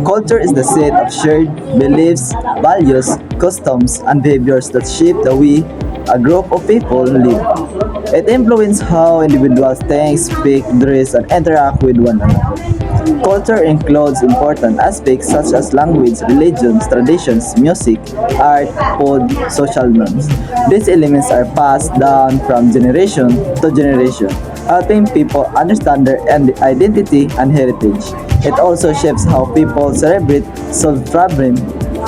Culture is the set of shared beliefs, values, customs, and behaviors that shape the way a group of people live. It influences how individuals think, speak, dress, and interact with one another. Culture includes important aspects such as language, religions, traditions, music, art, food, social norms. These elements are passed down from generation to generation, helping people understand their identity and heritage. It also shapes how people celebrate, solve problems,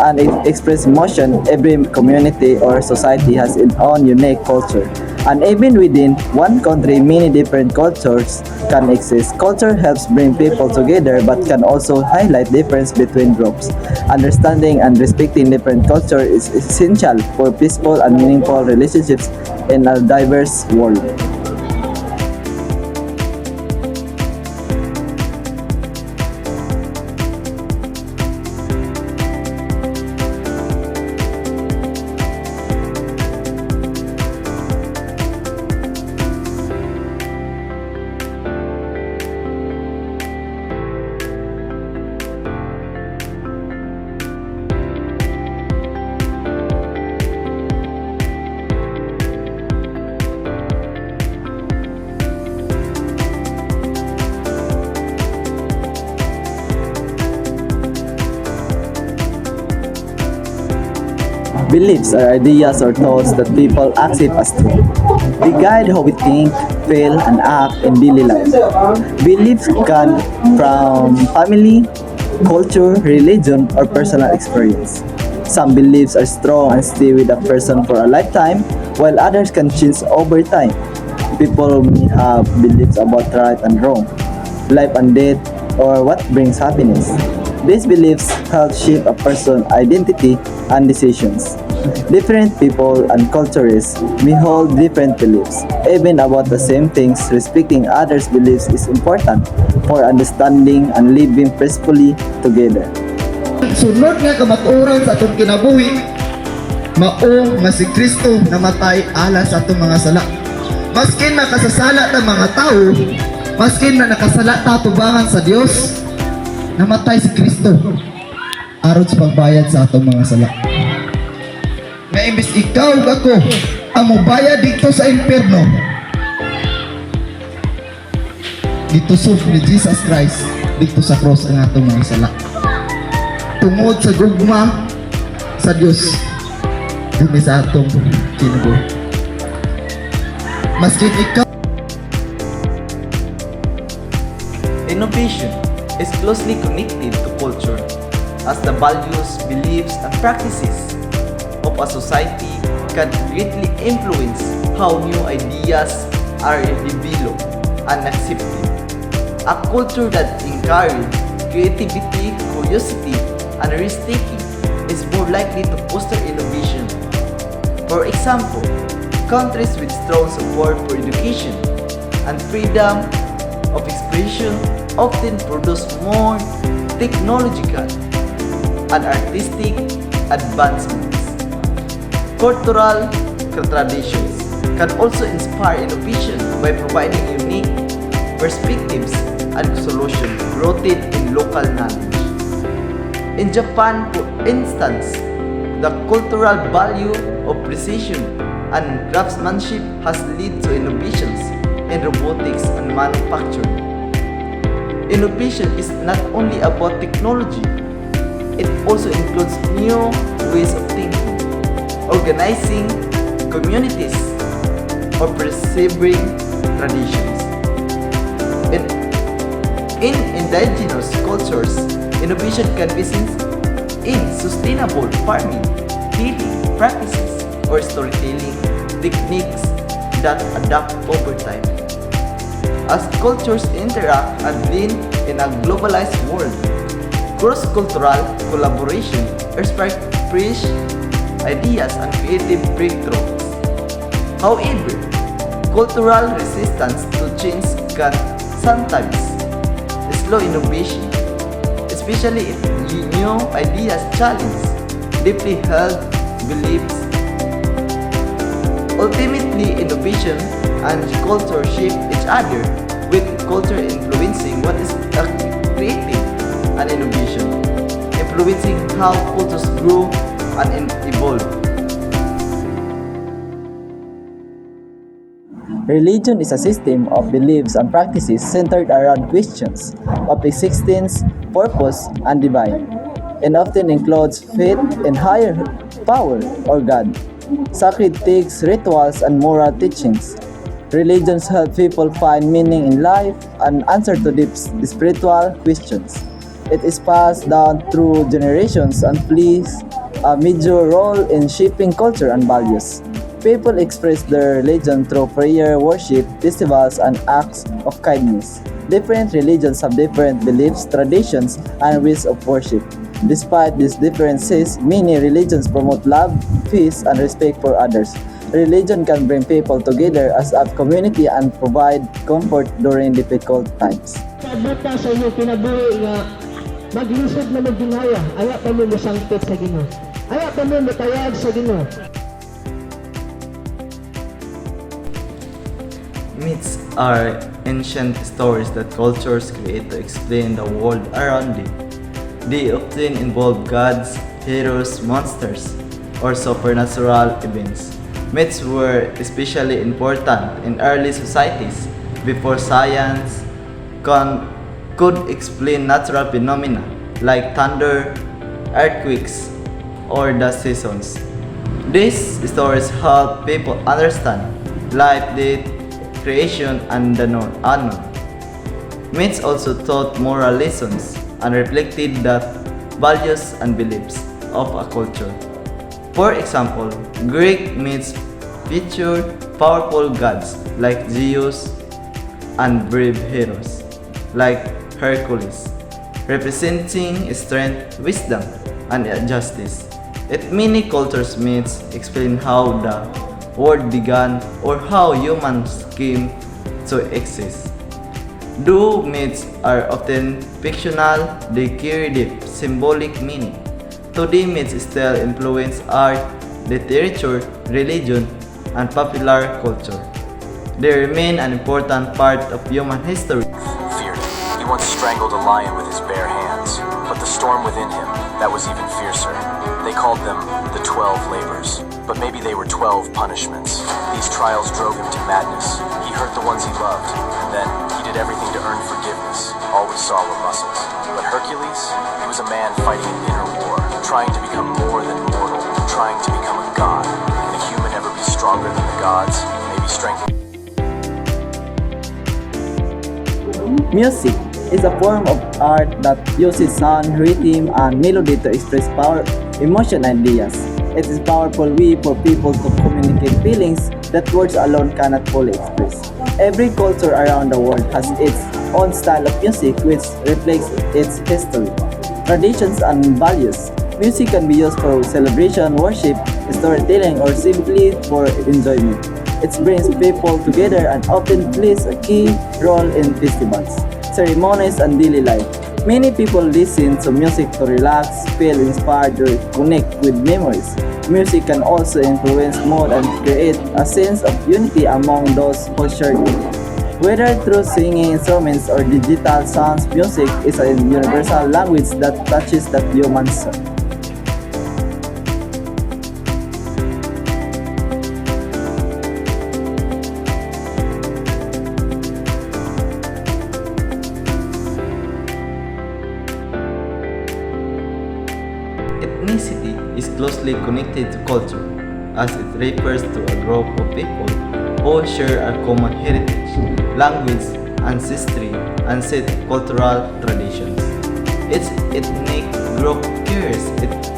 and express emotion. Every community or society has its own unique culture. And even within one country, many different cultures can exist. Culture helps bring people together but can also highlight difference between groups. Understanding and respecting different culture is essential for peaceful and meaningful relationships in a diverse world. Beliefs are ideas or thoughts that people accept as true. They guide how we think, feel, and act in daily life. Beliefs come from family, culture, religion, or personal experience. Some beliefs are strong and stay with a person for a lifetime, while others can change over time. People may have beliefs about right and wrong, life and death, or what brings happiness. These beliefs help shape a person's identity and decisions. Different people and cultures may hold different beliefs. Even about the same things, respecting others' beliefs is important for understanding and living peacefully together. Sunod nga kamatuoran sa atong kinabuhi, mao nga si Kristo namatay alas sa atong mga sala. Maskin nakasasala ng mga tao, maskin na nakasala ta tubangan sa Dios, namatay si Kristo aron sa pagbayad sa atong mga sala. Nga imbis ikaw ug ako ang mobayad dito sa impierno, dito ni Jesus Christ dito sa cross ang atong mga sala. Tungod sa gugma sa Dios dumi sa atong kinabuhi. Maskin ikaw. Innovation is closely connected to culture, as the values, beliefs, and practices of a society can greatly influence how new ideas are developed and accepted. A culture that encourages creativity, curiosity, and risk-taking is more likely to foster innovation. For example, countries with strong support for education and freedom of expression often produce more technological and artistic advancements. Cultural traditions can also inspire innovation by providing unique perspectives and solutions rooted in local knowledge. In Japan, for instance, the cultural value of precision and craftsmanship has led to innovations in robotics and manufacturing. Innovation is not only about technology, it also includes new ways of thinking, organizing communities, or preserving traditions. In indigenous cultures, innovation can be seen in sustainable farming, healing practices, or storytelling techniques that adapt over time. As cultures interact and blend in a globalized world, cross-cultural collaboration inspires fresh ideas and creative breakthroughs. However, cultural resistance to change can sometimes slow innovation, especially if new ideas challenge deeply held beliefs. Ultimately, innovation and culture shape each other, with culture influencing what is creative and innovation, influencing how cultures grow and evolve. Religion is a system of beliefs and practices centered around questions of existence, purpose, and divine, and often includes faith in higher power or God, sacred texts, rituals, and moral teachings. Religions help people find meaning in life and answer to deep spiritual questions. It is passed down through generations and plays a major role in shaping culture and values. People express their religion through prayer, worship, festivals, and acts of kindness. Different religions have different beliefs, traditions, and ways of worship. Despite these differences, many religions promote love, peace, and respect for others. Religion can bring people together as a community and provide comfort during difficult times. Buta sa inyo kinabuhi nga maglisod na magdinaya, aya pa mo masangpit sa Ginoo. Aya pa mo matayag sa Ginoo. Myths are ancient stories that cultures create to explain the world around them. They often involve gods, heroes, monsters, or supernatural events. Myths were especially important in early societies before science could explain natural phenomena like thunder, earthquakes, or the seasons. These stories help people understand life, death, creation, and the unknown. Myths also taught moral lessons and reflected the values and beliefs of a culture. For example, Greek myths featured powerful gods like Zeus and brave heroes like Hercules, representing strength, wisdom, and justice. Yet many cultures' myths explain how the world began or how humans came to exist. Though myths are often fictional, they carry deep symbolic meaning. Today, myths still influence art, literature, religion, and popular culture. They remain an important part of human history. Feared it. He once strangled a lion with his bare hands, but the storm within him, that was even fiercer. They called them the 12 labors, but maybe they were 12 punishments. These trials drove him to madness. He hurt the ones he loved, and then he did everything to earn forgiveness. All we saw were muscles. But Hercules, he was a man fighting an inner war, trying to become more than mortal, trying to become a god. Can a human ever be stronger than the gods? Maybe strength. Music is a form of art that uses sound, rhythm, and melody to express power, emotion, and ideas. It is a powerful way for people to communicate feelings that words alone cannot fully express. Every culture around the world has its own style of music which reflects its history, traditions, and values. Music can be used for celebration, worship, storytelling, or simply for enjoyment. It brings people together and often plays a key role in festivals, ceremonies, and daily life. Many people listen to music to relax, feel inspired, or connect with memories. Music can also influence mood and create a sense of unity among those who share it. Whether through singing instruments or digital sounds, music is a universal language that touches the human soul. Ethnicity is closely connected to culture, as it refers to a group of people who share a common heritage, language, ancestry, and set cultural traditions. Each ethnic group carries its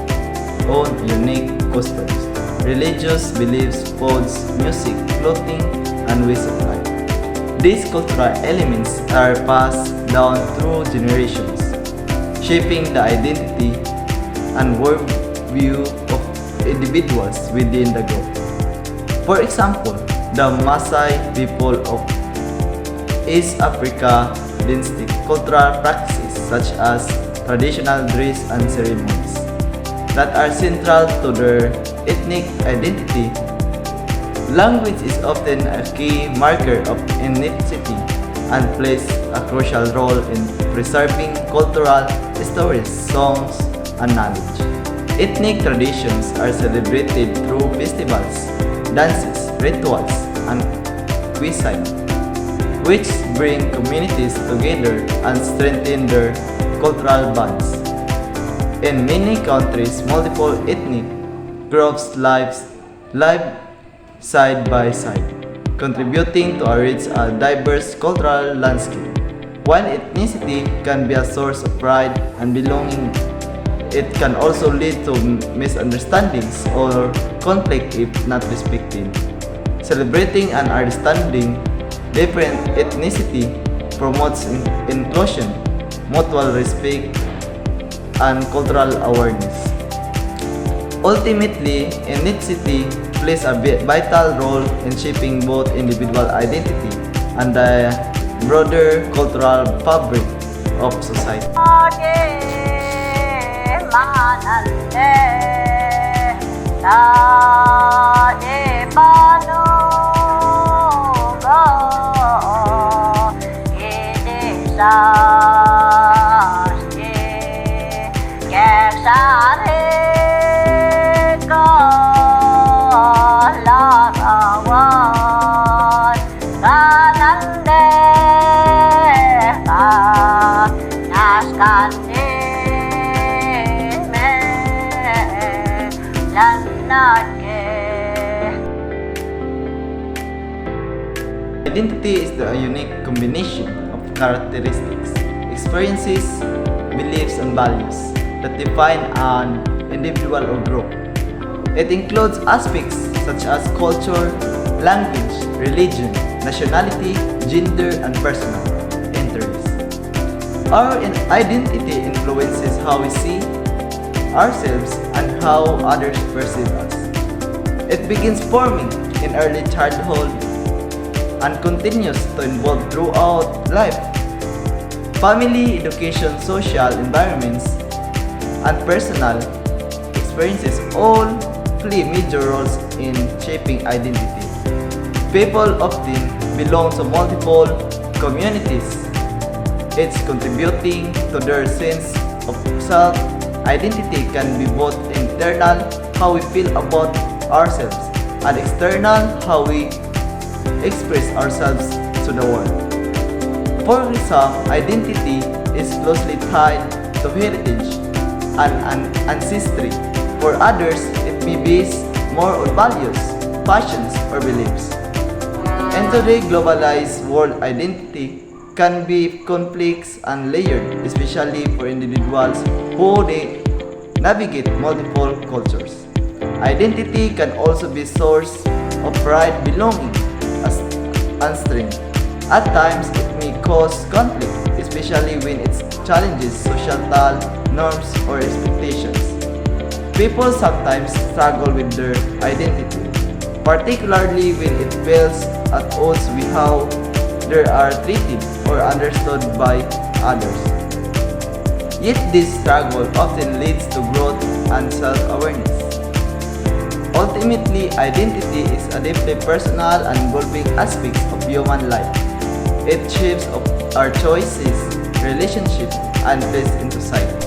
own unique customs, religious beliefs, foods, music, clothing, and ways of life. These cultural elements are passed down through generations, shaping the identity and worldview of individuals within the group. For example, the Maasai people of East Africa distinct cultural practices such as traditional dress and ceremonies that are central to their ethnic identity. Language is often a key marker of ethnicity and plays a crucial role in preserving cultural stories, songs, and knowledge. Ethnic traditions are celebrated through festivals, dances, rituals, and cuisine, which bring communities together and strengthen their cultural bonds. In many countries, multiple ethnic groups live side by side, contributing to a rich and diverse cultural landscape. While ethnicity can be a source of pride and belonging, it can also lead to misunderstandings or conflict if not respected. Celebrating and understanding different ethnicity promotes inclusion, mutual respect, and cultural awareness. Ultimately, ethnicity plays a vital role in shaping both individual identity and the broader cultural fabric of society. Identity is a unique combination of characteristics, experiences, beliefs, and values that define an individual or group. It includes aspects such as culture, language, religion, nationality, gender, and personal interests. Our identity influences how we see ourselves and how others perceive us. It begins forming in early childhood and continues to evolve throughout life. Family, education, social environments, and personal experiences all play major roles in shaping identity. People often belong to multiple communities, each contributing to their sense of self. Identity can be both internal, how we feel about ourselves, and external, how we express ourselves to the world. For some, identity is closely tied to heritage and ancestry. For others, it may be more on values, passions, or beliefs. In today's globalized world, identity can be complex and layered, especially for individuals who navigate multiple cultures. Identity can also be a source of pride, belonging, and strength. At times, it may cause conflict, especially when it challenges societal norms or expectations. People sometimes struggle with their identity, particularly when it fails at odds with how they are treated or understood by others. Yet this struggle often leads to growth and self-awareness. Ultimately, identity is a deeply personal and involving aspect of human life. It shapes our choices, relationships, and place in society.